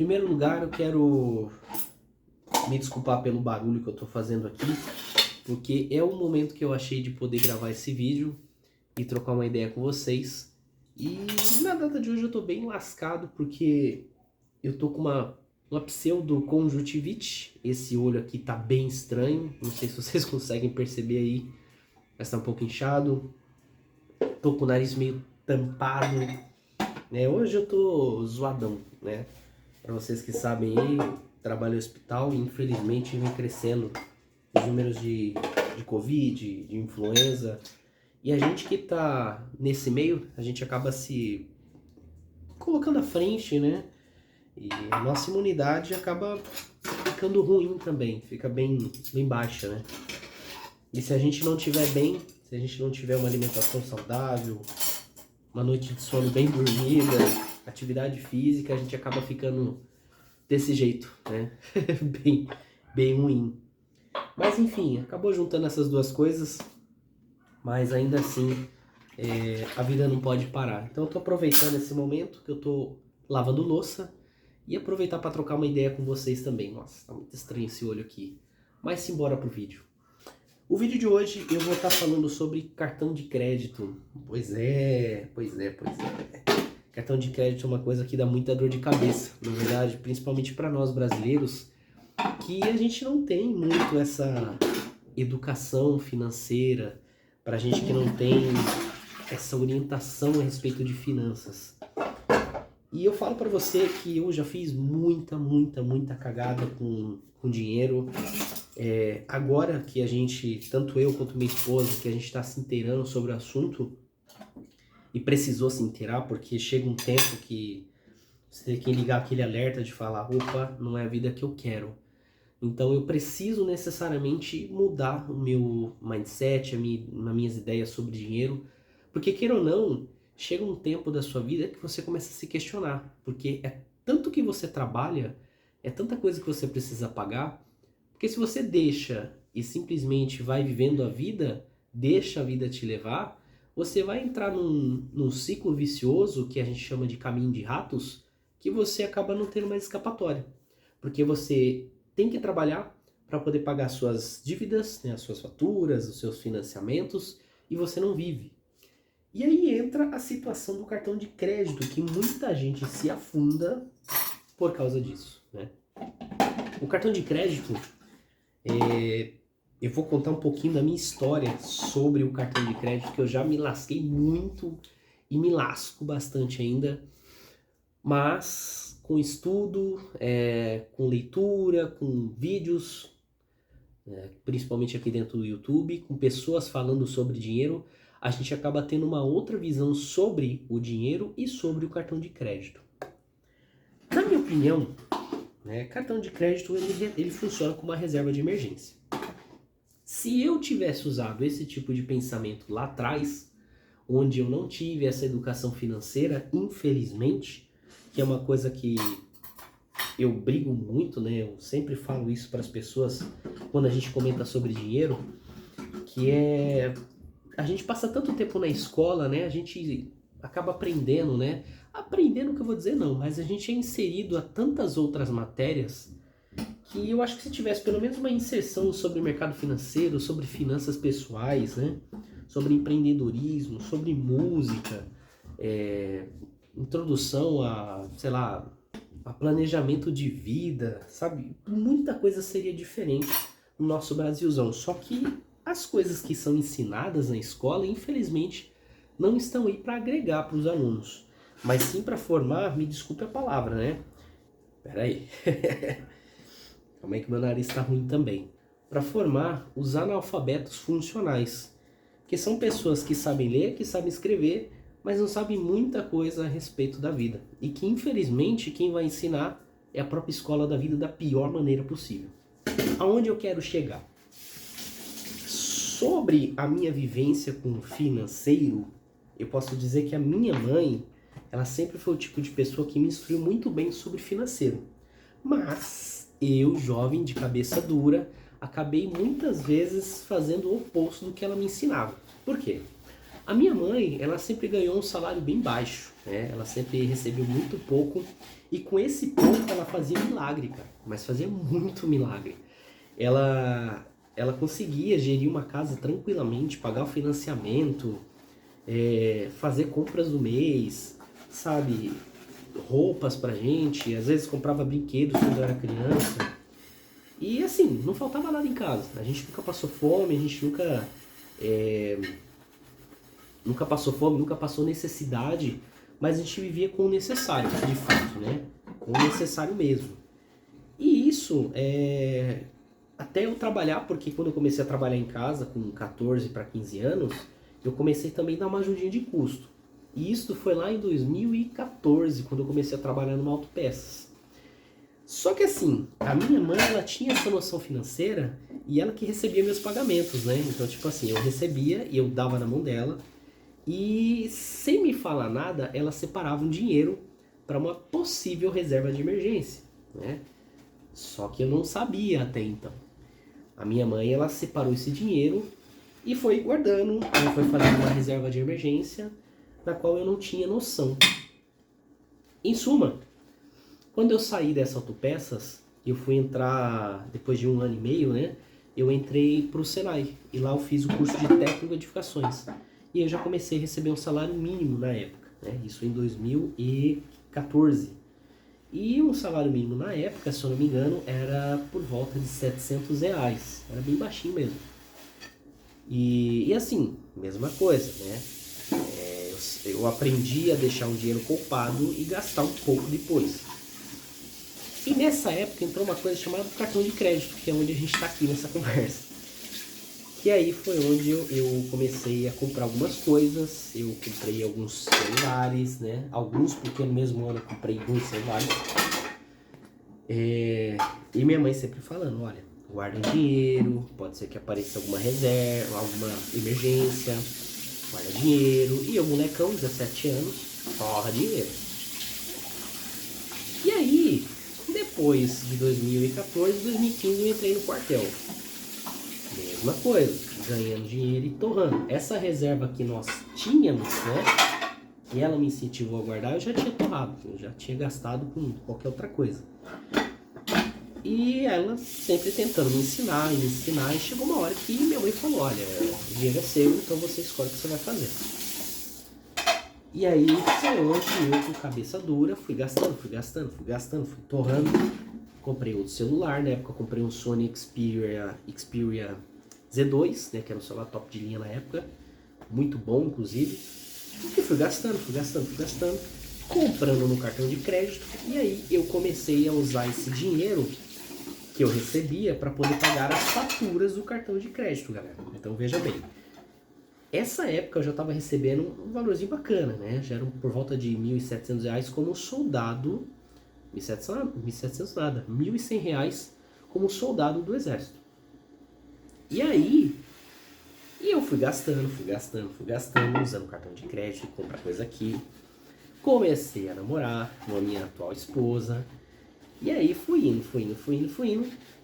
primeiro lugar, eu quero me desculpar pelo barulho que eu tô fazendo aqui, porque é o momento que eu achei de poder gravar esse vídeo e trocar uma ideia com vocês. E na data de hoje eu tô bem lascado, porque eu tô com uma pseudoconjuntivite. Esse olho aqui tá bem estranho, não sei se vocês conseguem perceber aí, mas tá um pouco inchado. Tô com o nariz meio tampado, né? Hoje eu tô zoadão, né? Para vocês que sabem aí, trabalho em hospital e infelizmente vem crescendo os números de Covid, de influenza. E a gente que tá nesse meio, a gente acaba se colocando à frente, né? E a nossa imunidade acaba ficando ruim também, fica bem baixa, né? E se a gente não tiver bem, se a gente não tiver uma alimentação saudável, uma noite de sono bem dormida, atividade física, a gente acaba ficando desse jeito, né? bem ruim. Mas enfim, acabou juntando essas duas coisas, mas ainda assim a vida não pode parar. Então eu tô aproveitando esse momento que eu tô lavando louça e aproveitar para trocar uma ideia com vocês também. Nossa, tá muito estranho esse olho aqui. Mas simbora pro vídeo. O vídeo de hoje eu vou estar falando sobre cartão de crédito. Pois é. Cartão de crédito é uma coisa que dá muita dor de cabeça, na verdade, principalmente para nós brasileiros, que a gente não tem muito essa educação financeira, para gente que não tem essa orientação a respeito de finanças. E eu falo para você que eu já fiz muita cagada com dinheiro. Agora que a gente, tanto eu quanto minha esposa, que a gente está se inteirando sobre o assunto, e precisou se inteirar, porque chega um tempo que você tem que ligar aquele alerta de falar, opa, não é a vida que eu quero. Então eu preciso necessariamente mudar o meu mindset, as minhas ideias sobre dinheiro, porque queira ou não, chega um tempo da sua vida que você começa a se questionar, porque é tanto que você trabalha, é tanta coisa que você precisa pagar, porque se você deixa e simplesmente vai vivendo a vida, deixa a vida te levar, você vai entrar num ciclo vicioso que a gente chama de caminho de ratos, que você acaba não tendo mais escapatória. Porque você tem que trabalhar para poder pagar suas dívidas, né, as suas faturas, os seus financiamentos, e você não vive. E aí entra a situação do cartão de crédito, que muita gente se afunda por causa disso, né? O cartão de crédito, eu vou contar um pouquinho da minha história sobre o cartão de crédito, que eu já me lasquei muito e me lasco bastante ainda, mas com estudo, com leitura, com vídeos, principalmente aqui dentro do YouTube, com pessoas falando sobre dinheiro, a gente acaba tendo uma outra visão sobre o dinheiro e sobre o cartão de crédito. Na minha opinião, cartão de crédito ele funciona como uma reserva de emergência. Se eu tivesse usado esse tipo de pensamento lá atrás, onde eu não tive essa educação financeira, infelizmente, que é uma coisa que eu brigo muito, né? Eu sempre falo isso para as pessoas quando a gente comenta sobre dinheiro, que a gente passa tanto tempo na escola, né? A gente acaba aprendendo, né? Aprendendo, que eu vou dizer não, mas a gente é inserido a tantas outras matérias que eu acho que se tivesse pelo menos uma inserção sobre mercado financeiro, sobre finanças pessoais, né? Sobre empreendedorismo, sobre música, introdução a, sei lá, a planejamento de vida, sabe? Muita coisa seria diferente no nosso Brasilzão. Só que as coisas que são ensinadas na escola, infelizmente, não estão aí para agregar para os alunos, mas sim para formar, me desculpe a palavra, né? Pera aí. Calma aí que meu nariz está ruim também. Para formar os analfabetos funcionais, que são pessoas que sabem ler, que sabem escrever, mas não sabem muita coisa a respeito da vida. E que, infelizmente, quem vai ensinar é a própria escola da vida da pior maneira possível. Aonde eu quero chegar? Sobre a minha vivência com o financeiro, eu posso dizer que a minha mãe, ela sempre foi o tipo de pessoa que me instruiu muito bem sobre financeiro. Mas eu, jovem de cabeça dura, acabei muitas vezes fazendo o oposto do que ela me ensinava. Por quê? A minha mãe, ela sempre ganhou um salário bem baixo, né? Ela sempre recebeu muito pouco E com esse ponto ela fazia milagre, cara. Mas fazia muito milagre. Ela conseguia gerir uma casa tranquilamente, pagar o financiamento, fazer compras do mês, sabe? Roupas pra gente, às vezes comprava brinquedos quando eu era criança. E assim, não faltava nada em casa. A gente nunca passou fome, a gente nunca passou fome, nunca passou necessidade, mas a gente vivia com o necessário, de fato, né? Com o necessário mesmo. E isso até eu trabalhar, porque quando eu comecei a trabalhar em casa, com 14 para 15 anos, eu comecei também a dar uma ajudinha de custo. E isso foi lá em 2014, quando eu comecei a trabalhar numa autopeças. Só que assim, a minha mãe, ela tinha essa noção financeira e ela que recebia meus pagamentos, né? Então, tipo assim, eu recebia e eu dava na mão dela e sem me falar nada, ela separava um dinheiro para uma possível reserva de emergência, né? Só que eu não sabia até então. A minha mãe, ela separou esse dinheiro e foi guardando, ela foi fazendo uma reserva de emergência da qual eu não tinha noção. Em suma, quando eu saí dessa autopeças, eu fui entrar, depois de 1 ano e meio, né? Eu entrei para o Senai e lá eu fiz o curso de técnico de edificações. E eu já comecei a receber um salário mínimo na época, né? Isso em 2014. E um salário mínimo na época, se eu não me engano, era por volta de R$ 700. Era bem baixinho mesmo. E assim, mesma coisa, né? Eu aprendi a deixar um dinheiro poupado e gastar um pouco depois. E nessa época entrou uma coisa chamada cartão de crédito, que é onde a gente está aqui nessa conversa. Que aí foi onde eu comecei a comprar algumas coisas. Eu comprei alguns celulares, né? Alguns, porque no mesmo ano eu comprei 2 celulares. E minha mãe sempre falando, olha, guarda dinheiro, pode ser que apareça alguma reserva, alguma emergência, guarda dinheiro. E eu, molecão, 17 anos, forra dinheiro. E aí, depois de 2014, 2015 eu entrei no quartel. Mesma coisa, ganhando dinheiro e torrando. Essa reserva que nós tínhamos, né, que ela me incentivou a guardar, eu já tinha torrado, eu já tinha gastado com qualquer outra coisa. E ela sempre tentando me ensinar, e chegou uma hora que minha mãe falou, olha, o dinheiro é seu, então você escolhe o que você vai fazer. E aí foi onde eu, com cabeça dura, fui gastando, fui torrando. Comprei outro celular, na época eu comprei um Sony Xperia Z2, né, que era um celular top de linha na época, muito bom inclusive. E fui gastando, comprando no cartão de crédito, e aí eu comecei a usar esse dinheiro que eu recebia para poder pagar as faturas do cartão de crédito, galera. Então veja bem, essa época eu já estava recebendo um valorzinho bacana, né? Já eram por volta de R$ 1.700 como soldado, 1.700 nada, R$ 1.100 como soldado do exército. E aí, eu fui gastando, usando cartão de crédito, comprar coisa aqui. Comecei a namorar com a minha atual esposa. E aí fui indo.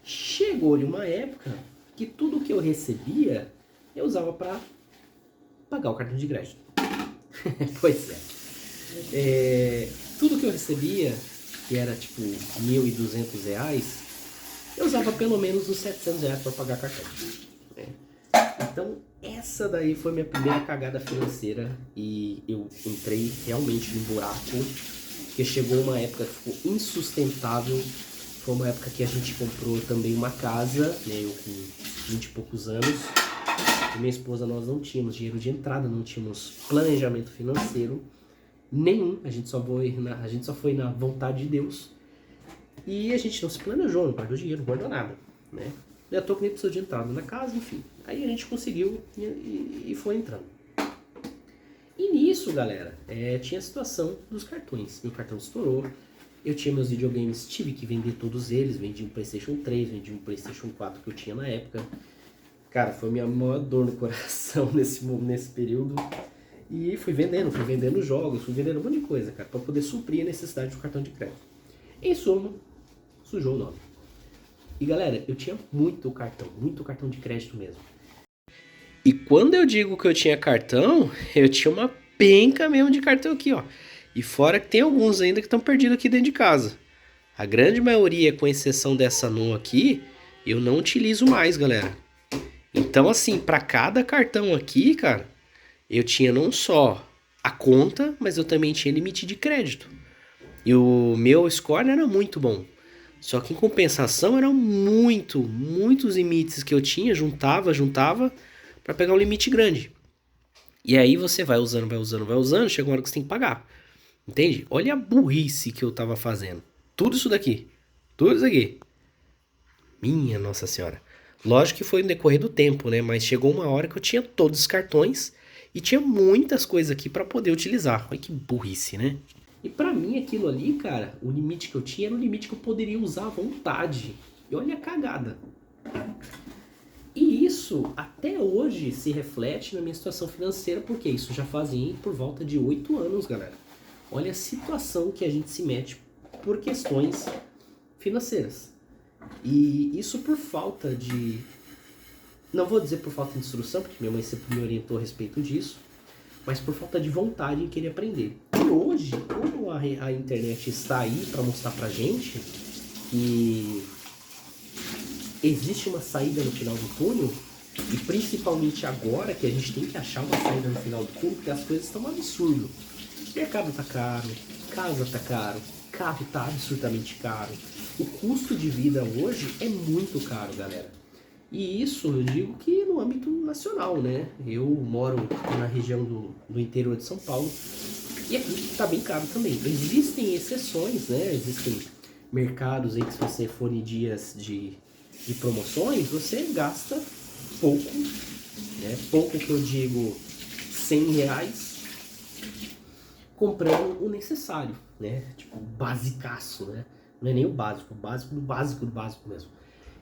Chegou-lhe uma época que tudo que eu recebia, eu usava para pagar o cartão de crédito. Pois é. Tudo que eu recebia, que era tipo R$ 1.200, eu usava pelo menos uns R$ 700 para pagar cartão. Né? Então, essa daí foi minha primeira cagada financeira e eu entrei realmente num buraco, porque chegou uma época que ficou insustentável. Foi uma época que a gente comprou também uma casa, né, eu com 20 e poucos anos, e minha esposa, nós não tínhamos dinheiro de entrada, não tínhamos planejamento financeiro nenhum, a gente só foi na vontade de Deus, e a gente não se planejou, não guardou dinheiro, não guardou nada, né? Eu tô que nem precisou de entrada na casa, enfim. Aí a gente conseguiu e foi entrando. E nisso, galera, tinha a situação dos cartões. Meu cartão estourou, eu tinha meus videogames, tive que vender todos eles. Vendi um PlayStation 3, vendi um PlayStation 4 que eu tinha na época. Cara, foi minha maior dor no coração nesse período. E fui vendendo jogos, fui vendendo um monte de coisa, cara, pra poder suprir a necessidade do cartão de crédito. Em suma, sujou o nome. E galera, eu tinha muito cartão de crédito mesmo. E quando eu digo que eu tinha cartão, eu tinha uma penca mesmo de cartão aqui, ó. E fora que tem alguns ainda que estão perdidos aqui dentro de casa. A grande maioria, com exceção dessa NON aqui, eu não utilizo mais, galera. Então, assim, para cada cartão aqui, cara, eu tinha não só a conta, mas eu também tinha limite de crédito. E o meu score não era muito bom. Só que em compensação eram muitos limites que eu tinha, juntava para pegar um limite grande. E aí você vai usando, chega uma hora que você tem que pagar. Entende? Olha a burrice que eu tava fazendo. Tudo isso daqui. Tudo isso aqui. Minha Nossa Senhora. Lógico que foi no decorrer do tempo, né? Mas chegou uma hora que eu tinha todos os cartões e tinha muitas coisas aqui para poder utilizar. Olha que burrice, né? E pra mim aquilo ali, cara, o limite que eu tinha era o limite que eu poderia usar à vontade. E olha a cagada. E isso até hoje se reflete na minha situação financeira, porque isso já fazia por volta de 8 anos, galera. Olha a situação que a gente se mete por questões financeiras. E isso por falta de... Não vou dizer por falta de instrução, porque minha mãe sempre me orientou a respeito disso, mas por falta de vontade em querer aprender. E hoje, como a internet está aí para mostrar pra gente que existe uma saída no final do túnel, e principalmente agora que a gente tem que achar uma saída no final do túnel, porque as coisas estão um absurdo. O mercado tá caro, casa tá caro, carro tá absurdamente caro. O custo de vida hoje é muito caro, galera. E isso eu digo que no âmbito nacional, né? Eu moro na região do interior de São Paulo e aqui tá bem caro também. Existem exceções, né? Existem mercados aí que se você for em dias de promoções, você gasta pouco, né? Pouco que eu digo R$100 comprando o necessário, né? Tipo, basicaço, né? Não é nem o básico do básico mesmo.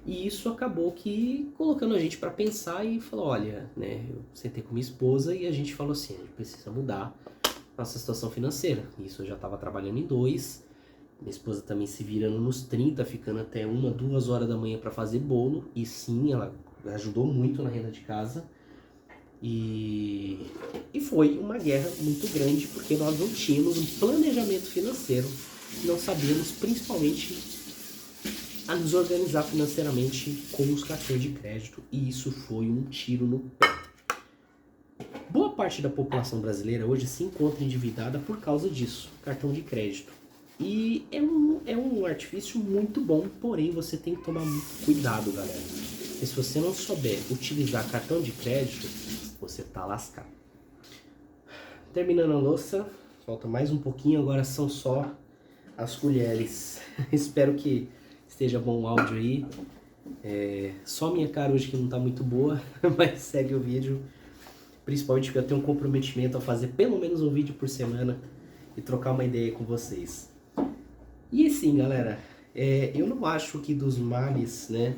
E isso acabou que colocando a gente para pensar e falou, olha, né, eu sentei com minha esposa e a gente falou assim, a gente precisa mudar nossa situação financeira. Isso eu já estava trabalhando em 2, minha esposa também se virando nos 30, ficando até 1, 2 horas da manhã para fazer bolo. E sim, ela ajudou muito na renda de casa. E foi uma guerra muito grande, porque nós não tínhamos um planejamento financeiro, não sabíamos principalmente a nos organizar financeiramente com os cartões de crédito, e isso foi um tiro no pé. Boa parte da população brasileira hoje se encontra endividada por causa disso, cartão de crédito. E é um artifício muito bom, porém você tem que tomar muito cuidado, galera. Porque se você não souber utilizar cartão de crédito, você tá lascado. Terminando a louça, falta mais um pouquinho, agora são só as colheres. Espero que esteja bom o áudio aí. Só minha cara hoje que não tá muito boa, mas segue o vídeo. Principalmente porque eu tenho um comprometimento a fazer pelo menos um vídeo por semana e trocar uma ideia com vocês. E assim, galera, eu não acho que dos males, né,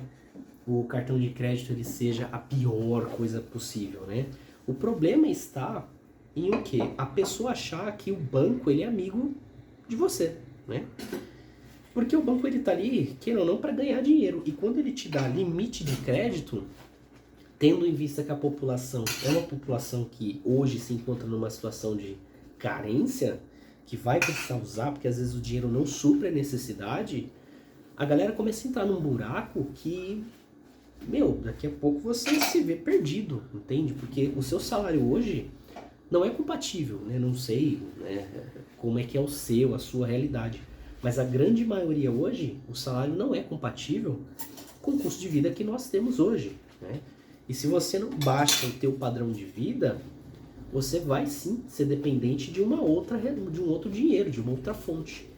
o cartão de crédito ele seja a pior coisa possível, né? O problema está em o quê? A pessoa achar que o banco ele é amigo de você, né? Porque o banco ele tá ali, queira ou não, para ganhar dinheiro. E quando ele te dá limite de crédito, tendo em vista que a população é uma população que hoje se encontra numa situação de carência, que vai precisar usar, porque às vezes o dinheiro não supre a necessidade, a galera começa a entrar num buraco que, daqui a pouco você se vê perdido, entende? Porque o seu salário hoje não é compatível, né? Não sei, né, como é que é o seu, a sua realidade. Mas a grande maioria hoje, o salário não é compatível com o custo de vida que nós temos hoje, né? E se você não baixa o teu padrão de vida, você vai sim ser dependente de um outro dinheiro, de uma outra fonte.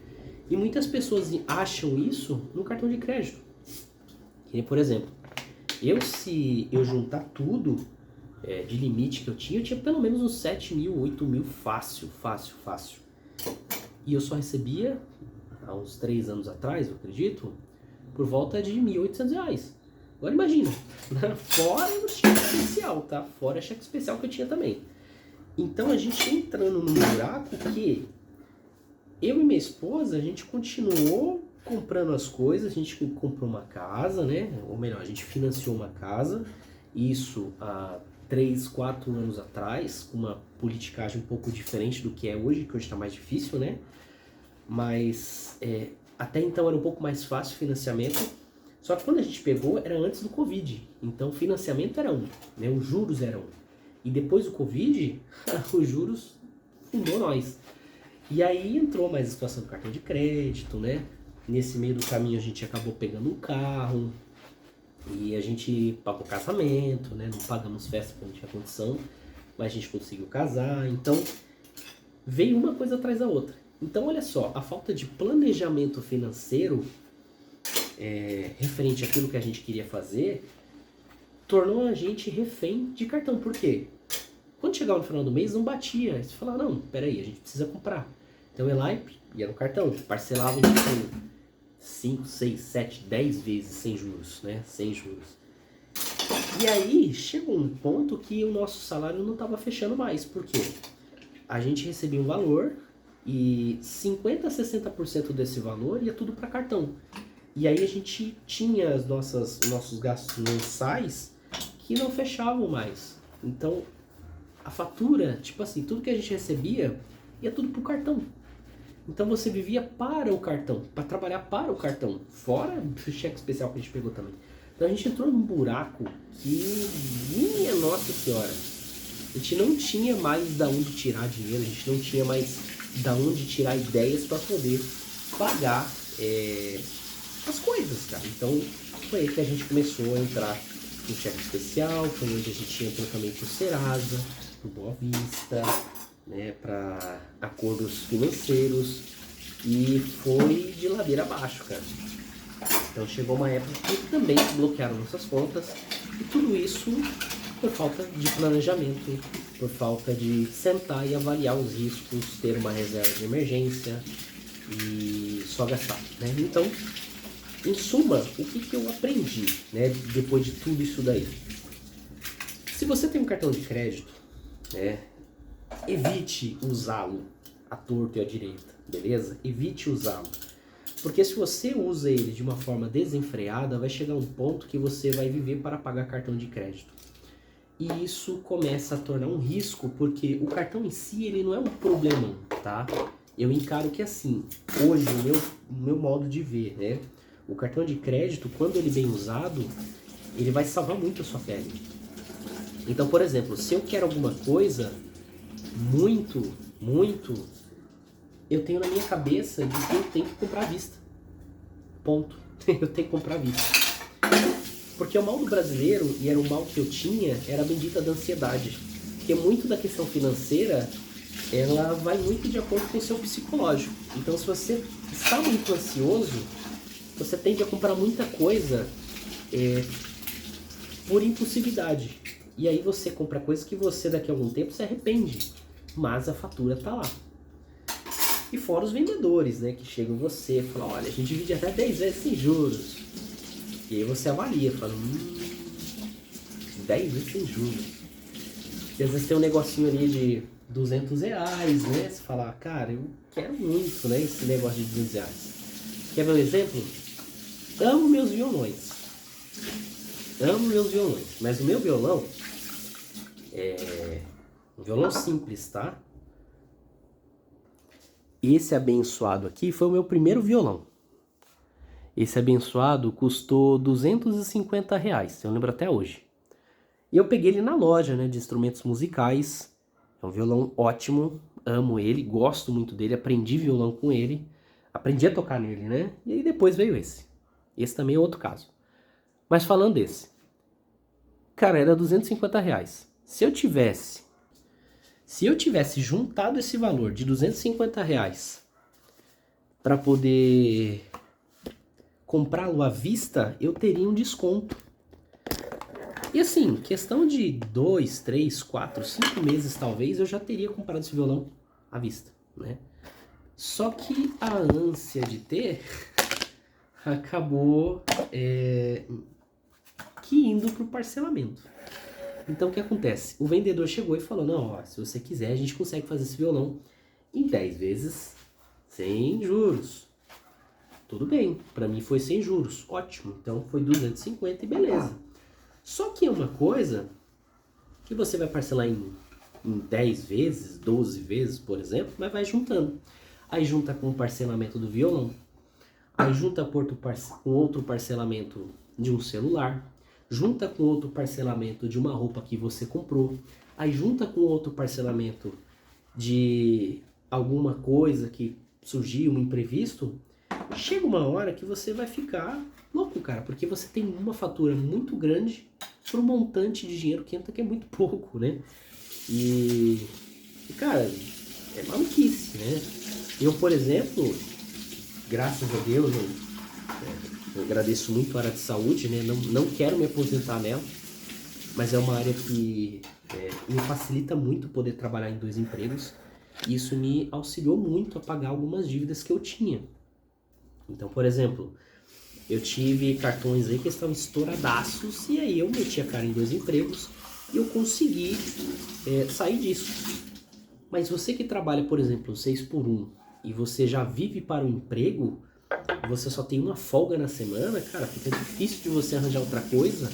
E muitas pessoas acham isso no cartão de crédito. E, por exemplo, se eu juntar tudo de limite que eu tinha pelo menos uns 7 mil, 8 mil fácil. E eu só recebia, há uns 3 anos atrás, eu acredito, por volta de R$1.800. Agora imagina, fora o cheque especial, tá? Fora o cheque especial que eu tinha também. Então a gente entrando num buraco que eu e minha esposa, a gente continuou comprando as coisas, a gente comprou uma casa, né? Ou melhor, a gente financiou uma casa, isso há 3, 4 anos atrás, com uma politicagem um pouco diferente do que é hoje, que hoje está mais difícil, né? Mas até então era um pouco mais fácil o financiamento. Só que quando a gente pegou, era antes do Covid. Então o financiamento era né? Os juros eram E depois do Covid, os juros fundou nós. E aí entrou mais a situação do cartão de crédito, né? Nesse meio do caminho a gente acabou pegando um carro. E a gente pagou casamento, né? Não pagamos festa porque não tinha condição. Mas a gente conseguiu casar. Então veio uma coisa atrás da outra. Então olha só, a falta de planejamento financeiro referente àquilo que a gente queria fazer tornou a gente refém de cartão. Por quê? Quando chegava no final do mês não batia. Você falava, não, peraí, a gente precisa comprar. Então eu ia lá e ia no cartão, parcelava em 5, 6, 7, 10 vezes sem juros, né? Sem juros. E aí chegou um ponto que o nosso salário não estava fechando mais. Por quê? A gente recebia um valor e 50% a 60% desse valor ia tudo para cartão. E aí a gente tinha os nossos gastos mensais que não fechavam mais. Então a fatura, tipo assim, tudo que a gente recebia ia tudo pro cartão. Então você vivia para o cartão, para trabalhar para o cartão, fora o cheque especial que a gente pegou também. Então a gente entrou num buraco que, minha Nossa Senhora, a gente não tinha mais da onde tirar dinheiro, a gente não tinha mais da onde tirar ideias para poder pagar as coisas, cara. Então foi aí que a gente começou a entrar no cheque especial, foi onde a gente entrou também pro Serasa, pro Boa Vista, né, para acordos financeiros, e foi de ladeira abaixo, cara. Então chegou uma época que também bloquearam nossas contas, e tudo isso por falta de planejamento, por falta de sentar e avaliar os riscos, ter uma reserva de emergência e só gastar, né? Então, em suma, o que eu aprendi, né, depois de tudo isso daí? Se você tem um cartão de crédito, né, evite usá-lo à torto e à direita, beleza? Evite usá-lo. Porque se você usa ele de uma forma desenfreada, vai chegar um ponto que você vai viver para pagar cartão de crédito. E isso começa a tornar um risco, porque o cartão em si, ele não é um problemão, tá? Eu encaro que assim, hoje, o meu modo de ver, né? O cartão de crédito, quando ele bem usado, ele vai salvar muito a sua pele. Então, por exemplo, se eu quero alguma coisa muito, eu tenho na minha cabeça de que eu tenho que comprar à vista. Ponto. Eu tenho que comprar à vista. Porque o mal do brasileiro, e era o mal que eu tinha, era a bendita da ansiedade. Porque muito da questão financeira, ela vai muito de acordo com o seu psicológico. Então, se você está muito ansioso, você tende a comprar muita coisa por impulsividade. E aí você compra coisas que você daqui a algum tempo se arrepende. Mas a fatura tá lá. E fora os vendedores, né? Que chegam em você e falam, olha, a gente divide até 10 vezes sem juros. E aí você avalia, fala, 10 vezes sem juros. E às vezes tem um negocinho ali de R$200, né? Você fala, cara, eu quero muito, né? Esse negócio de R$200. Quer ver um exemplo? Amo meus violões. Mas o meu violão é um violão simples, tá? Esse abençoado aqui foi o meu primeiro violão. Esse abençoado custou R$250, eu lembro até hoje. E eu peguei ele na loja, né, de instrumentos musicais. É um violão ótimo, amo ele, gosto muito dele, aprendi violão com ele. Aprendi a tocar nele, né? E aí depois veio esse. Esse também é outro caso. Mas falando desse. Cara, era R$250. Se eu tivesse juntado esse valor de R$250 para poder comprá-lo à vista, eu teria um desconto. E assim, questão de 2, 3, 4, 5 meses talvez, eu já teria comprado esse violão à vista, né? Só que a ânsia de ter acabou que indo para o parcelamento. Então o que acontece? O vendedor chegou e falou, não, ó, se você quiser a gente consegue fazer esse violão em 10 vezes sem juros. Tudo bem, para mim foi sem juros, ótimo. Então foi 250 e beleza. Só que é uma coisa que você vai parcelar em 10 vezes, 12 vezes, por exemplo, mas vai juntando. Aí junta com o parcelamento do violão, aí junta com outro parcelamento de um celular, junta com outro parcelamento de uma roupa que você comprou, aí junta com outro parcelamento de alguma coisa que surgiu, um imprevisto. Chega uma hora que você vai ficar louco, cara, porque você tem uma fatura muito grande por um montante de dinheiro que entra, que é muito pouco, né? E cara, é maluquice, né? Eu, por exemplo, graças a Deus, eu agradeço muito a área de saúde, né? Não quero me aposentar nela, mas é uma área que me facilita muito poder trabalhar em 2 empregos. E isso me auxiliou muito a pagar algumas dívidas que eu tinha. Então, por exemplo, eu tive cartões aí que estavam estouradaços, e aí eu meti a cara em 2 empregos e eu consegui sair disso. Mas você que trabalha, por exemplo, 6x1 e você já vive para o emprego, você só tem uma folga na semana, cara, fica difícil de você arranjar outra coisa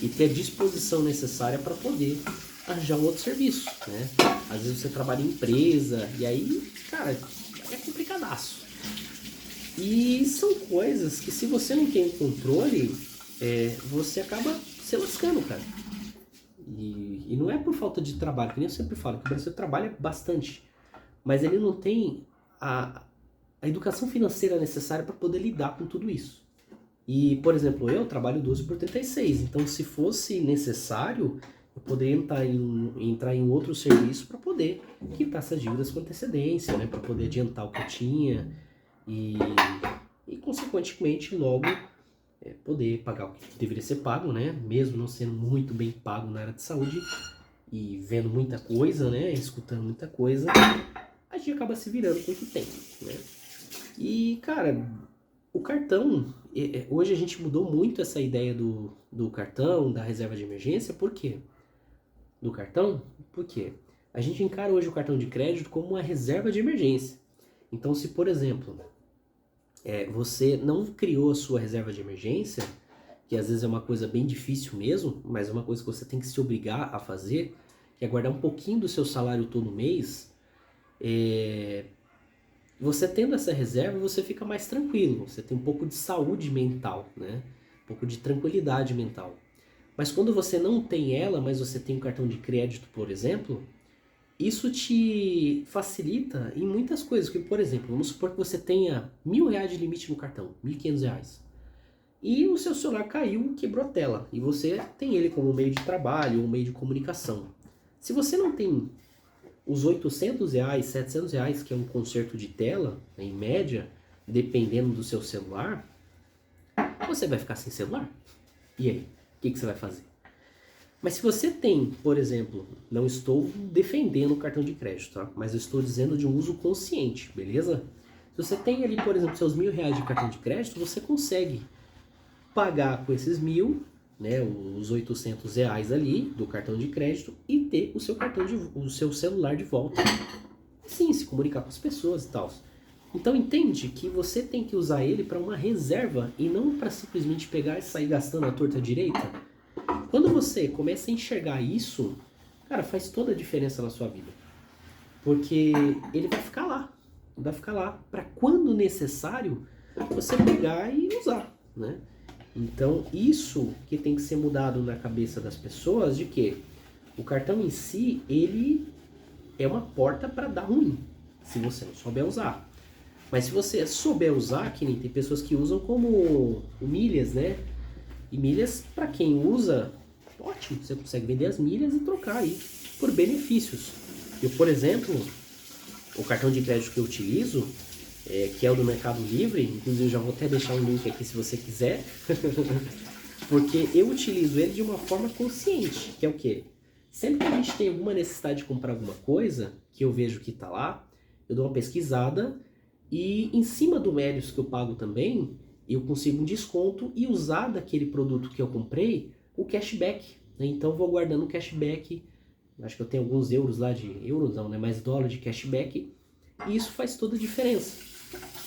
e ter a disposição necessária para poder arranjar um outro serviço, né? Às vezes você trabalha em empresa e aí, cara, é complicadaço. E são coisas que, se você não tem o controle, você acaba se lascando, cara. E não é por falta de trabalho, que nem eu sempre falo, que o Brasil trabalha bastante, mas ele não tem a educação financeira necessária para poder lidar com tudo isso. E, por exemplo, eu trabalho 12x36, então se fosse necessário, eu poderia entrar em outro serviço para poder quitar essas dívidas com antecedência, né? Para poder adiantar o que eu tinha e consequentemente, logo poder pagar o que deveria ser pago, né? Mesmo não sendo muito bem pago na área de saúde e vendo muita coisa, né? Escutando muita coisa, a gente acaba se virando com o que tem, né? E, cara, o cartão, hoje a gente mudou muito essa ideia do cartão, da reserva de emergência. Por quê? Do cartão? Por quê? A gente encara hoje o cartão de crédito como uma reserva de emergência. Então, se, por exemplo, você não criou a sua reserva de emergência, que às vezes é uma coisa bem difícil mesmo, mas é uma coisa que você tem que se obrigar a fazer, que é guardar um pouquinho do seu salário todo mês. Você tendo essa reserva, você fica mais tranquilo, você tem um pouco de saúde mental, né? Um pouco de tranquilidade mental. Mas quando você não tem ela, mas você tem um cartão de crédito, por exemplo, isso te facilita em muitas coisas. Que, por exemplo, vamos supor que você tenha R$1.000 de limite no cartão, R$1.500. E o seu celular caiu, quebrou a tela. E você tem ele como meio de trabalho ou meio de comunicação. Se você não tem os R$800, R$700, que é um conserto de tela, em média, dependendo do seu celular, você vai ficar sem celular. E aí? O que você vai fazer? Mas se você tem, por exemplo, não estou defendendo o cartão de crédito, tá? Mas eu estou dizendo de um uso consciente, beleza? Se você tem ali, por exemplo, seus R$1.000 de cartão de crédito, você consegue pagar com esses 1.000, né, os R$800 ali do cartão de crédito e ter o seu celular de volta. Sim, se comunicar com as pessoas e tal. Então entende que você tem que usar ele para uma reserva e não para simplesmente pegar e sair gastando a torta direita. Quando você começa a enxergar isso, cara, faz toda a diferença na sua vida. Porque ele vai ficar lá para quando necessário você pegar e usar, né? Então isso que tem que ser mudado na cabeça das pessoas, de que o cartão em si, ele é uma porta para dar ruim, se você não souber usar. Mas se você souber usar, que nem tem pessoas que usam como milhas, né? E milhas, para quem usa, ótimo, você consegue vender as milhas e trocar aí por benefícios. Eu, por exemplo, o cartão de crédito que eu utilizo, que é o do Mercado Livre, inclusive eu já vou até deixar um link aqui se você quiser, porque eu utilizo ele de uma forma consciente, que é o quê? Sempre que a gente tem alguma necessidade de comprar alguma coisa, que eu vejo que está lá, eu dou uma pesquisada e em cima do Melios que eu pago também, eu consigo um desconto e usar daquele produto que eu comprei o cashback, né? Então eu vou guardando o cashback, acho que eu tenho alguns euros lá euros não, né? Mais dólar de cashback, e isso faz toda a diferença,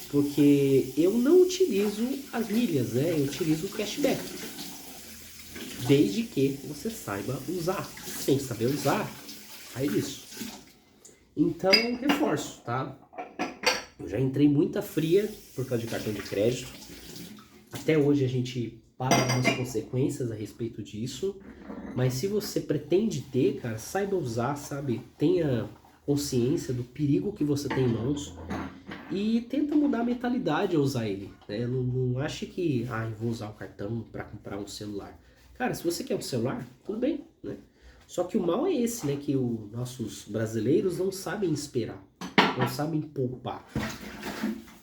porque eu não utilizo as milhas, né? Eu utilizo o cashback. desde que você saiba usar. Sem saber usar, aí disso. Então, reforço, tá? Eu já entrei muita fria por causa de cartão de crédito. Até hoje a gente paga algumas consequências a respeito disso. Mas se você pretende ter, cara, saiba usar, sabe? Tenha consciência do perigo que você tem em mãos. E tenta mudar a mentalidade ao usar ele, né? Não ache que, eu vou usar o cartão para comprar um celular. Cara, se você quer um celular, tudo bem, né? Só que o mal é esse, né? Que os nossos brasileiros não sabem esperar, não sabem poupar.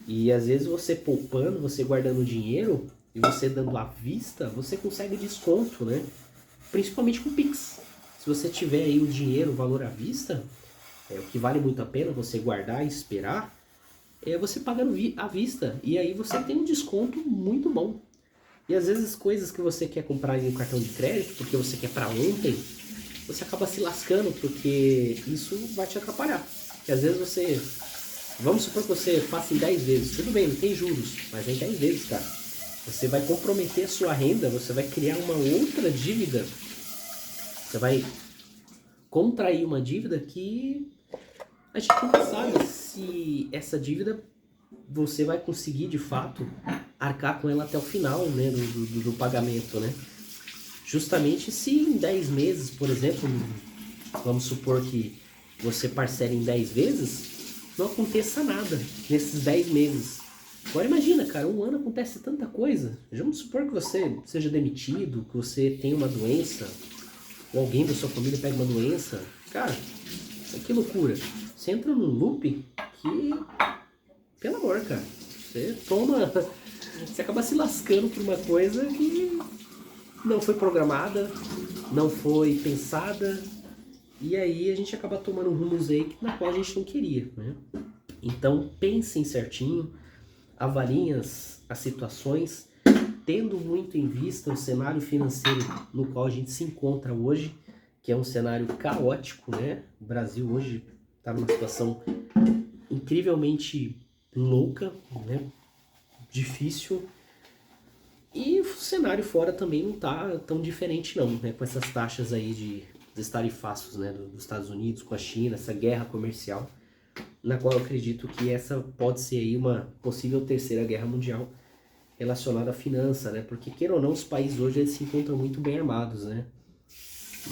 E às vezes você poupando, você guardando dinheiro e você dando à vista, você consegue desconto, né? Principalmente com Pix. Se você tiver aí o dinheiro, o valor à vista, o que vale muito a pena você guardar e esperar, é você pagando à vista. E aí você tem um desconto muito bom. E às vezes coisas que você quer comprar em um cartão de crédito, porque você quer para ontem, você acaba se lascando, porque isso vai te atrapalhar. E às vezes você... Vamos supor que você faça em 10 vezes. Tudo bem, não tem juros, mas é em 10 vezes, cara. Você vai comprometer a sua renda, você vai criar uma outra dívida. Você vai contrair uma dívida que a gente nunca sabe se essa dívida você vai conseguir de fato arcar com ela até o final, né, do pagamento, né? Justamente se em 10 meses, por exemplo, vamos supor que você parcela em 10 vezes, não aconteça nada nesses 10 meses. Agora imagina, cara, um ano acontece tanta coisa. Vamos supor que você seja demitido, que você tenha uma doença, ou alguém da sua família pega uma doença. Cara, que loucura. Você entra num loop que, pelo amor, cara, você toma... Você acaba se lascando por uma coisa que não foi programada, não foi pensada, e aí a gente acaba tomando rumos aí na qual a gente não queria, né? Então pensem certinho, avaliem as situações, tendo muito em vista o cenário financeiro no qual a gente se encontra hoje, que é um cenário caótico, né? O Brasil hoje está numa situação incrivelmente louca, né? Difícil. E o cenário fora também não tá tão diferente não, né? Com essas taxas aí dos tarifácios, né? Dos Estados Unidos com a China, essa guerra comercial, na qual eu acredito que essa pode ser aí uma possível terceira guerra mundial relacionada à finança, né? Porque, queira ou não, os países hoje eles se encontram muito bem armados, né?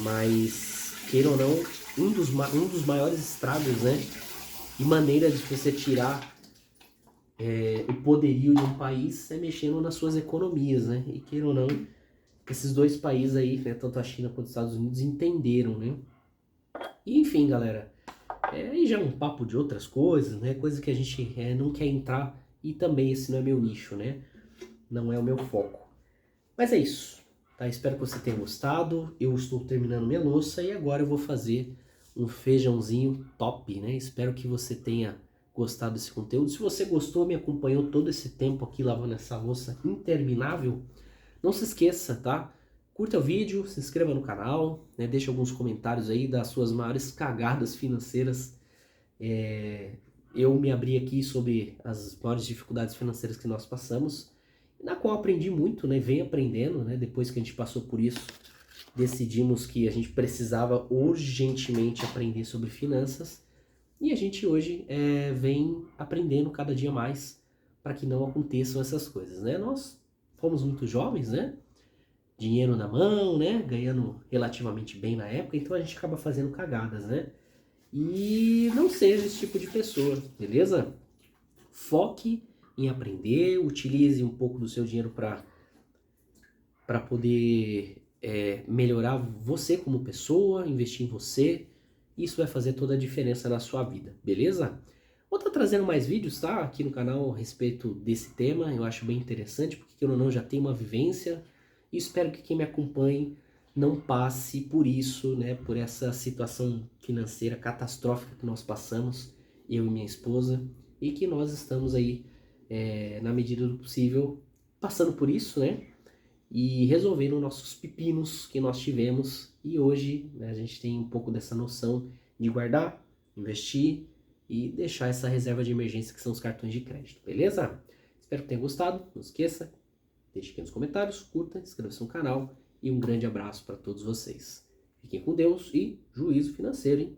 Mas, queira ou não, um dos maiores estragos, né? E maneiras de você tirar o poderio de um país é mexendo nas suas economias, né? E queira ou não, esses dois países aí, né, tanto a China quanto os Estados Unidos, entenderam, né? E enfim, galera, aí já é um papo de outras coisas, né? Coisa que a gente não quer entrar, e também esse não é meu nicho, né? Não é o meu foco. Mas é isso, tá? Espero que você tenha gostado. Eu estou terminando minha louça e agora eu vou fazer um feijãozinho top, né? Espero que você tenha gostado desse conteúdo. Se você gostou, me acompanhou todo esse tempo aqui lavando essa louça interminável, não se esqueça, tá? Curta o vídeo, se inscreva no canal, né? Deixe alguns comentários aí das suas maiores cagadas financeiras. Eu me abri aqui sobre as maiores dificuldades financeiras que nós passamos, na qual aprendi muito, né? Venho aprendendo, né? Depois que a gente passou por isso, decidimos que a gente precisava urgentemente aprender sobre finanças. E a gente hoje vem aprendendo cada dia mais para que não aconteçam essas coisas, né? Nós fomos muito jovens, né? Dinheiro na mão, né? Ganhando relativamente bem na época, então a gente acaba fazendo cagadas, né? E não seja esse tipo de pessoa, beleza? Foque em aprender, utilize um pouco do seu dinheiro para poder melhorar você como pessoa, investir em você. Isso vai fazer toda a diferença na sua vida, beleza? Vou estar trazendo mais vídeos, tá? Aqui no canal a respeito desse tema. Eu acho bem interessante, porque eu não já tenho uma vivência. E espero que quem me acompanhe não passe por isso, né? Por essa situação financeira catastrófica que nós passamos, eu e minha esposa. E que nós estamos aí, na medida do possível, passando por isso, né? E resolvendo nossos pepinos que nós tivemos. E hoje, né, a gente tem um pouco dessa noção de guardar, investir e deixar essa reserva de emergência que são os cartões de crédito, beleza? Espero que tenha gostado, não esqueça, deixe aqui nos comentários, curta, inscreva-se no canal e um grande abraço para todos vocês. Fiquem com Deus e juízo financeiro, hein?